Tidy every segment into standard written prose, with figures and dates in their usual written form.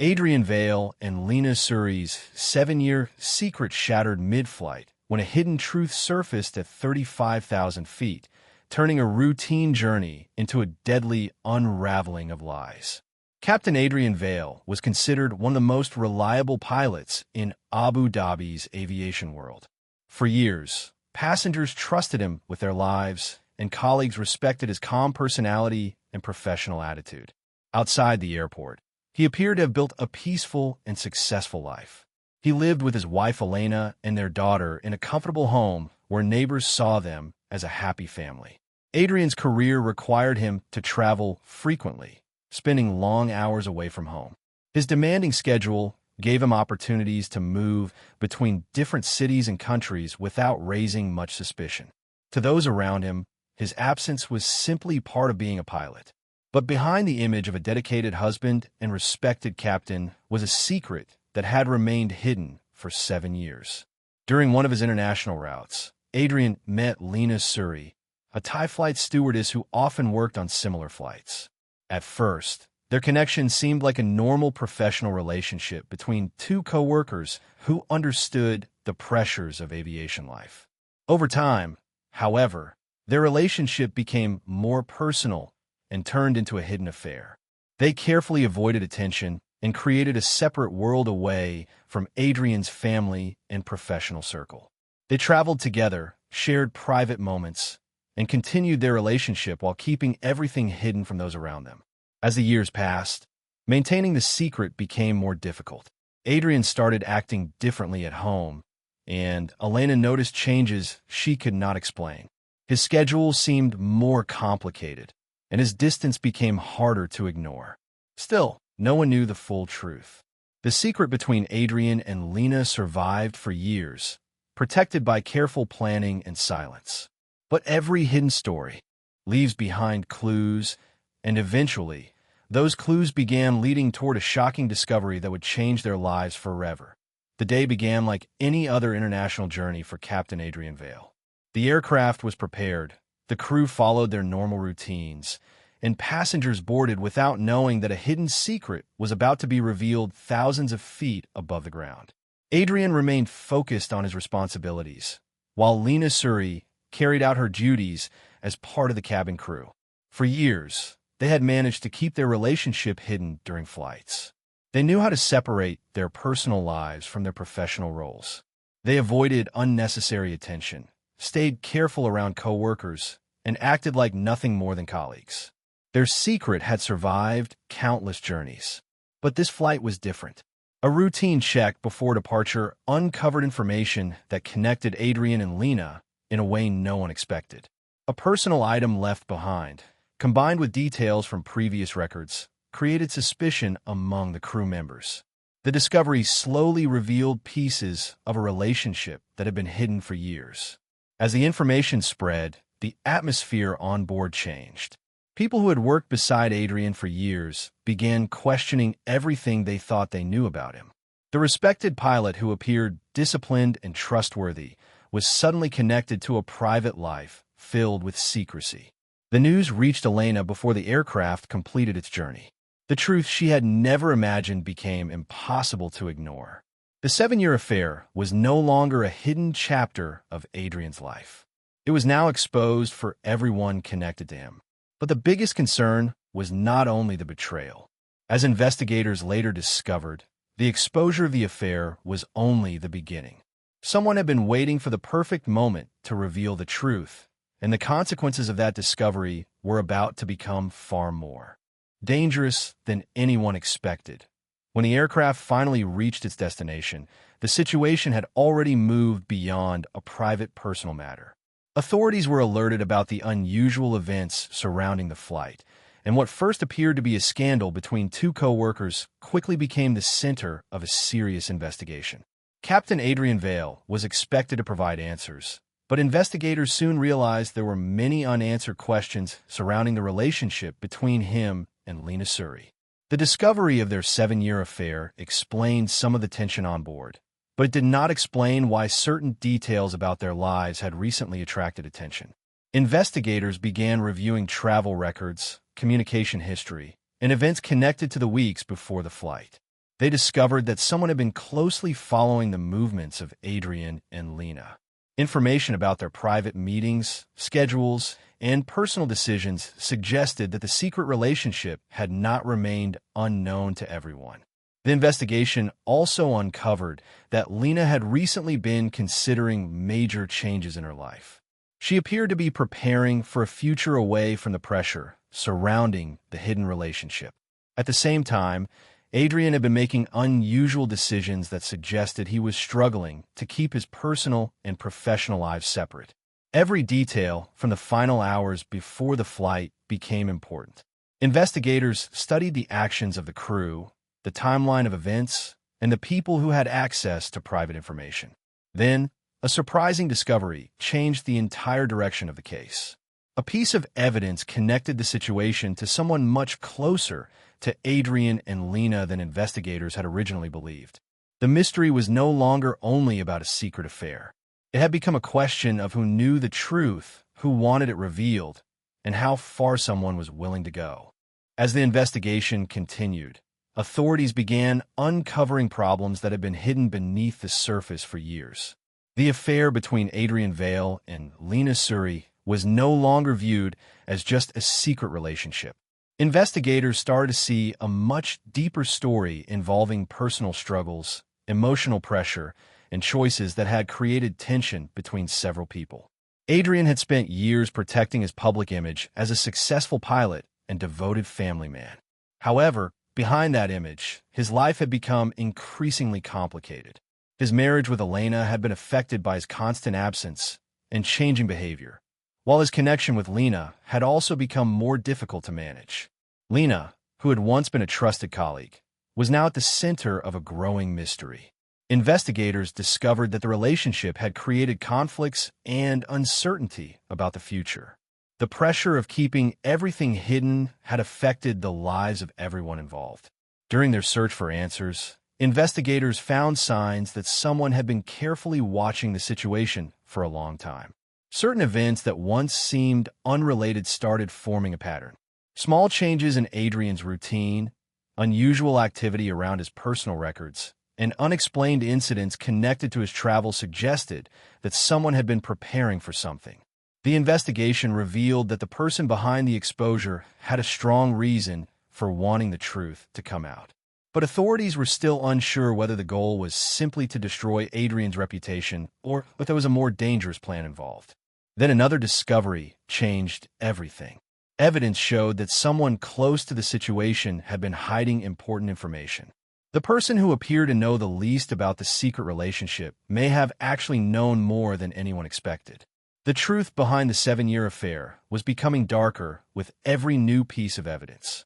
Adrian Vale and Lena Suri's 7-year secret shattered mid-flight when a hidden truth surfaced at 35,000 feet, turning a routine journey into a deadly unraveling of lies. Captain Adrian Vale was considered one of the most reliable pilots in Abu Dhabi's aviation world. For years, passengers trusted him with their lives, and colleagues respected his calm personality and professional attitude. Outside the airport, he appeared to have built a peaceful and successful life. He lived with his wife Elena and their daughter in a comfortable home where neighbors saw them as a happy family. Adrian's career required him to travel frequently, spending long hours away from home. His demanding schedule gave him opportunities to move between different cities and countries without raising much suspicion. To those around him, his absence was simply part of being a pilot. But behind the image of a dedicated husband and respected captain was a secret that had remained hidden for 7 years. During one of his international routes, Adrian met Lena Suri, a Thai flight stewardess who often worked on similar flights. At first, their connection seemed like a normal professional relationship between two co-workers who understood the pressures of aviation life. Over time, however, their relationship became more personal and turned into a hidden affair. They carefully avoided attention and created a separate world away from Adrian's family and professional circle. They traveled together, shared private moments, and continued their relationship while keeping everything hidden from those around them. As the years passed, maintaining the secret became more difficult. Adrian started acting differently at home, and Elena noticed changes she could not explain. His schedule seemed more complicated, and his distance became harder to ignore. Still, no one knew the full truth. The secret between Adrian and Lena survived for years, protected by careful planning and silence. But every hidden story leaves behind clues, and eventually, those clues began leading toward a shocking discovery that would change their lives forever. The day began like any other international journey for Captain Adrian Vale. The aircraft was prepared, the crew followed their normal routines, and passengers boarded without knowing that a hidden secret was about to be revealed thousands of feet above the ground. Adrian remained focused on his responsibilities, while Lena Suri carried out her duties as part of the cabin crew. For years, they had managed to keep their relationship hidden during flights. They knew how to separate their personal lives from their professional roles. They avoided unnecessary attention, stayed careful around co-workers, and acted like nothing more than colleagues. Their secret had survived countless journeys. But this flight was different. A routine check before departure uncovered information that connected Adrian and Lena in a way no one expected. A personal item left behind, combined with details from previous records, created suspicion among the crew members. The discovery slowly revealed pieces of a relationship that had been hidden for years. As the information spread, the atmosphere on board changed. People who had worked beside Adrian for years began questioning everything they thought they knew about him. The respected pilot who appeared disciplined and trustworthy was suddenly connected to a private life filled with secrecy. The news reached Elena before the aircraft completed its journey. The truth she had never imagined became impossible to ignore. The 7-year affair was no longer a hidden chapter of Adrian's life. It was now exposed for everyone connected to him. But the biggest concern was not only the betrayal. As investigators later discovered, the exposure of the affair was only the beginning. Someone had been waiting for the perfect moment to reveal the truth, and the consequences of that discovery were about to become far more dangerous than anyone expected. When the aircraft finally reached its destination, the situation had already moved beyond a private personal matter. Authorities were alerted about the unusual events surrounding the flight, and what first appeared to be a scandal between two co-workers quickly became the center of a serious investigation. Captain Adrian Vale was expected to provide answers, but investigators soon realized there were many unanswered questions surrounding the relationship between him and Lena Suri. The discovery of their 7-year affair explained some of the tension on board, but it did not explain why certain details about their lives had recently attracted attention. Investigators began reviewing travel records, communication history, and events connected to the weeks before the flight. They discovered that someone had been closely following the movements of Adrian and Lena. Information about their private meetings, schedules, and personal decisions suggested that the secret relationship had not remained unknown to everyone. The investigation also uncovered that Lena had recently been considering major changes in her life. She appeared to be preparing for a future away from the pressure surrounding the hidden relationship. At the same time, Adrian had been making unusual decisions that suggested he was struggling to keep his personal and professional lives separate. Every detail from the final hours before the flight became important. Investigators studied the actions of the crew, the timeline of events, and the people who had access to private information. Then, a surprising discovery changed the entire direction of the case. A piece of evidence connected the situation to someone much closer to Adrian and Lena than investigators had originally believed. The mystery was no longer only about a secret affair. It had become a question of who knew the truth, who wanted it revealed, and how far someone was willing to go. As the investigation continued, authorities began uncovering problems that had been hidden beneath the surface for years. The affair between Adrian Vale and Lena Suri was no longer viewed as just a secret relationship. Investigators started to see a much deeper story involving personal struggles, emotional pressure, and choices that had created tension between several people. Adrian had spent years protecting his public image as a successful pilot and devoted family man. However, behind that image, his life had become increasingly complicated. His marriage with Elena had been affected by his constant absence and changing behavior, while his connection with Lena had also become more difficult to manage. Lena, who had once been a trusted colleague, was now at the center of a growing mystery. Investigators discovered that the relationship had created conflicts and uncertainty about the future. The pressure of keeping everything hidden had affected the lives of everyone involved. During their search for answers, investigators found signs that someone had been carefully watching the situation for a long time. Certain events that once seemed unrelated started forming a pattern. Small changes in Adrian's routine, unusual activity around his personal records, and unexplained incidents connected to his travel suggested that someone had been preparing for something. The investigation revealed that the person behind the exposure had a strong reason for wanting the truth to come out. But authorities were still unsure whether the goal was simply to destroy Adrian's reputation or if there was a more dangerous plan involved. Then another discovery changed everything. Evidence showed that someone close to the situation had been hiding important information. The person who appeared to know the least about the secret relationship may have actually known more than anyone expected. The truth behind the 7-year affair was becoming darker with every new piece of evidence.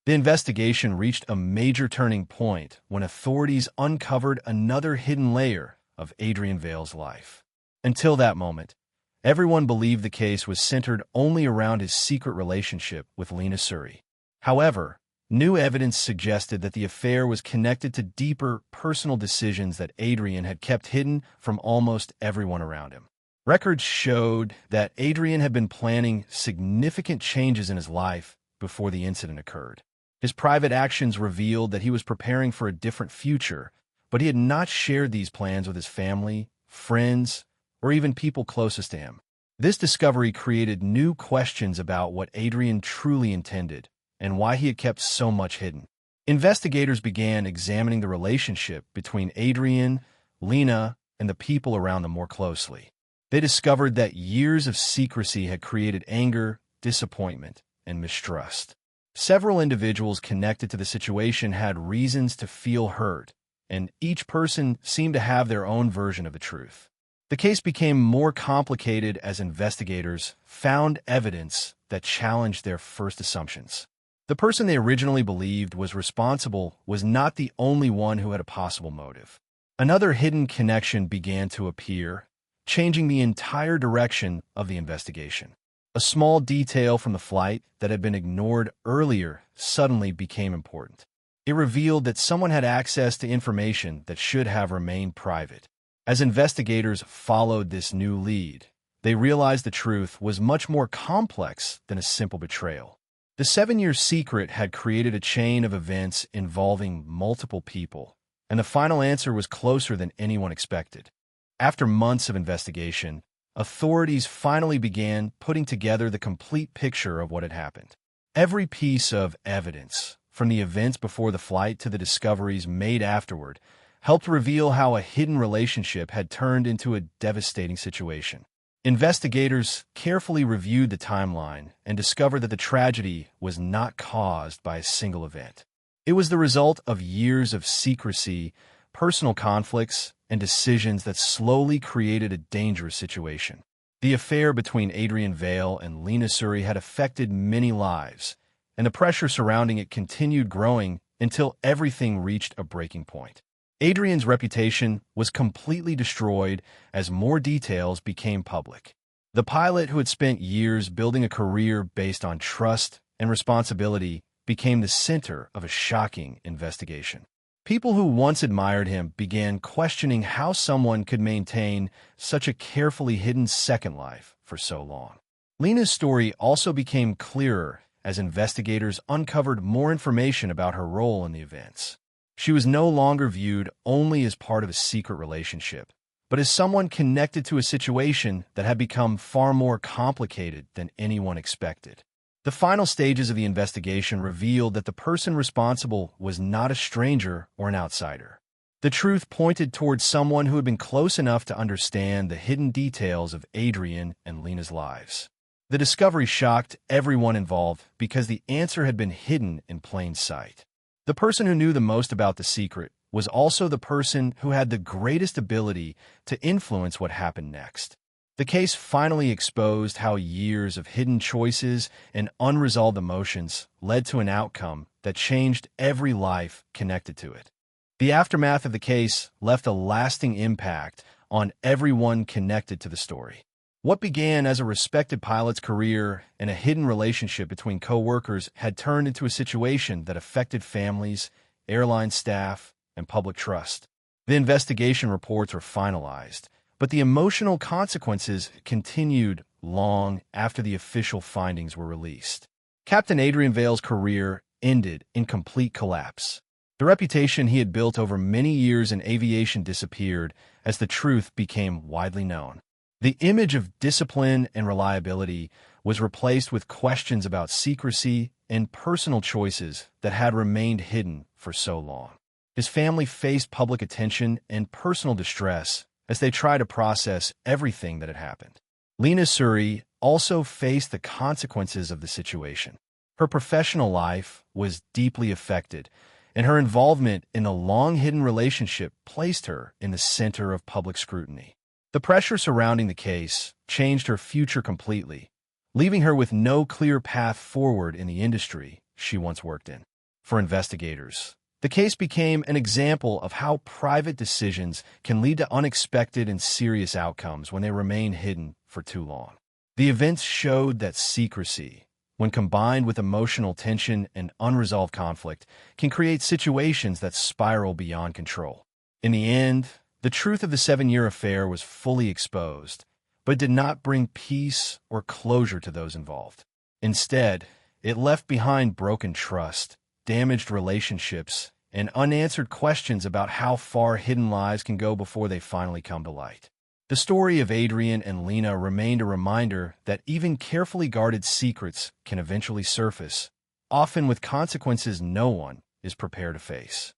The investigation reached a major turning point when authorities uncovered another hidden layer of Adrian Vale's life. Until that moment, everyone believed the case was centered only around his secret relationship with Lena Suri. However, new evidence suggested that the affair was connected to deeper personal decisions that Adrian had kept hidden from almost everyone around him. Records showed that Adrian had been planning significant changes in his life before the incident occurred. His private actions revealed that he was preparing for a different future, but he had not shared these plans with his family, friends, or even people closest to him. This discovery created new questions about what Adrian truly intended and why he had kept so much hidden. Investigators began examining the relationship between Adrian, Lena, and the people around them more closely. They discovered that years of secrecy had created anger, disappointment, and mistrust. Several individuals connected to the situation had reasons to feel hurt, and each person seemed to have their own version of the truth. The case became more complicated as investigators found evidence that challenged their first assumptions. The person they originally believed was responsible was not the only one who had a possible motive. Another hidden connection began to appear, changing the entire direction of the investigation. A small detail from the flight that had been ignored earlier suddenly became important. It revealed that someone had access to information that should have remained private. As investigators followed this new lead, they realized the truth was much more complex than a simple betrayal. The 7-year secret had created a chain of events involving multiple people, and the final answer was closer than anyone expected. After months of investigation, authorities finally began putting together the complete picture of what had happened. Every piece of evidence, from the events before the flight to the discoveries made afterward, helped reveal how a hidden relationship had turned into a devastating situation. Investigators carefully reviewed the timeline and discovered that the tragedy was not caused by a single event. It was the result of years of secrecy, personal conflicts, and decisions that slowly created a dangerous situation. The affair between Adrian Vale and Lena Suri had affected many lives, and the pressure surrounding it continued growing until everything reached a breaking point. Adrian's reputation was completely destroyed as more details became public. The pilot, who had spent years building a career based on trust and responsibility, became the center of a shocking investigation. People who once admired him began questioning how someone could maintain such a carefully hidden second life for so long. Lena's story also became clearer as investigators uncovered more information about her role in the events. She was no longer viewed only as part of a secret relationship, but as someone connected to a situation that had become far more complicated than anyone expected. The final stages of the investigation revealed that the person responsible was not a stranger or an outsider. The truth pointed towards someone who had been close enough to understand the hidden details of Adrian and Lena's lives. The discovery shocked everyone involved because the answer had been hidden in plain sight. The person who knew the most about the secret was also the person who had the greatest ability to influence what happened next. The case finally exposed how years of hidden choices and unresolved emotions led to an outcome that changed every life connected to it. The aftermath of the case left a lasting impact on everyone connected to the story. What began as a respected pilot's career and a hidden relationship between co-workers had turned into a situation that affected families, airline staff, and public trust. The investigation reports were finalized, but the emotional consequences continued long after the official findings were released. Captain Adrian Vale's career ended in complete collapse. The reputation he had built over many years in aviation disappeared as the truth became widely known. The image of discipline and reliability was replaced with questions about secrecy and personal choices that had remained hidden for so long. His family faced public attention and personal distress as they tried to process everything that had happened. Lena Suri also faced the consequences of the situation. Her professional life was deeply affected, and her involvement in the long-hidden relationship placed her in the center of public scrutiny. The pressure surrounding the case changed her future completely, leaving her with no clear path forward in the industry she once worked in. For investigators, the case became an example of how private decisions can lead to unexpected and serious outcomes when they remain hidden for too long. The events showed that secrecy, when combined with emotional tension and unresolved conflict, can create situations that spiral beyond control. In the end, the truth of the 7-year affair was fully exposed, but did not bring peace or closure to those involved. Instead, it left behind broken trust, damaged relationships, and unanswered questions about how far hidden lies can go before they finally come to light. The story of Adrian and Lena remained a reminder that even carefully guarded secrets can eventually surface, often with consequences no one is prepared to face.